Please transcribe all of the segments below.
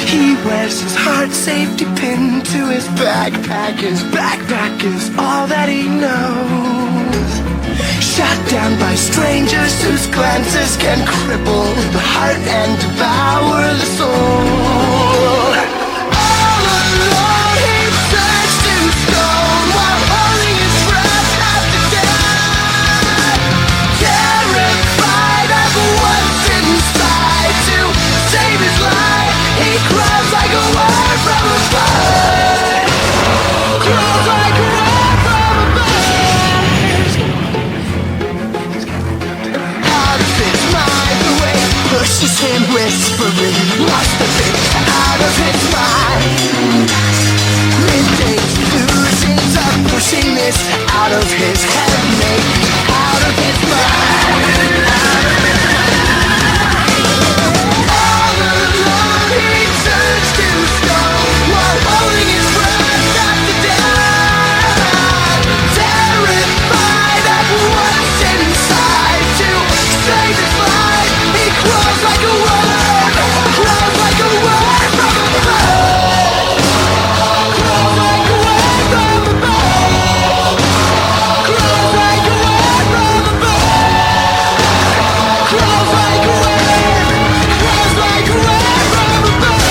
He wears his heart safety pin to his backpack. His backpack is all that he knows. Shot down by strangers whose glances can cripple the heart and devour the soul. All alone he turns to stone while holding his breath after death. Terrified of what's inside, to save his life he cries like a word from a bird. Cries like a word from a bird. Out of his mind, the way it pushes him whispering must have been out of his mind. Ridic illusions are pushing this out of his head, maybe out of his mind. All alone he turns to stone while holding his breath after death. Terrified of what's inside, to save his life he crawls like a word, crawls like a word from a bird. Crawls like a word from a bird. Crawls like a word from a bird. Crawls like a word. Crawls like a word from a bird.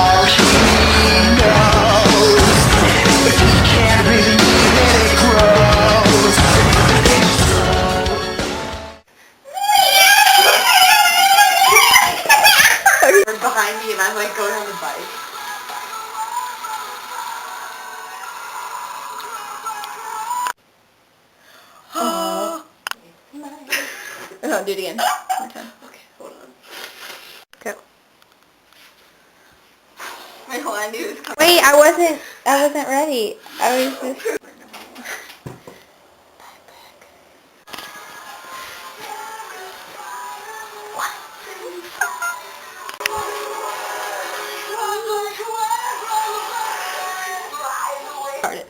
All he knows, but he can't believe it grows. You're behind me and I'm like going on the bike. Oh. Oh, do it again. One more time. Okay, hold on. Go. Wait, hold on, dude. Wait, I wasn't ready. I was just...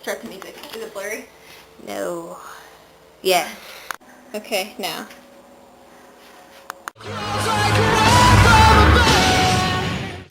Start the music. Is it blurry? No. Yes. Okay, now. Crawls like a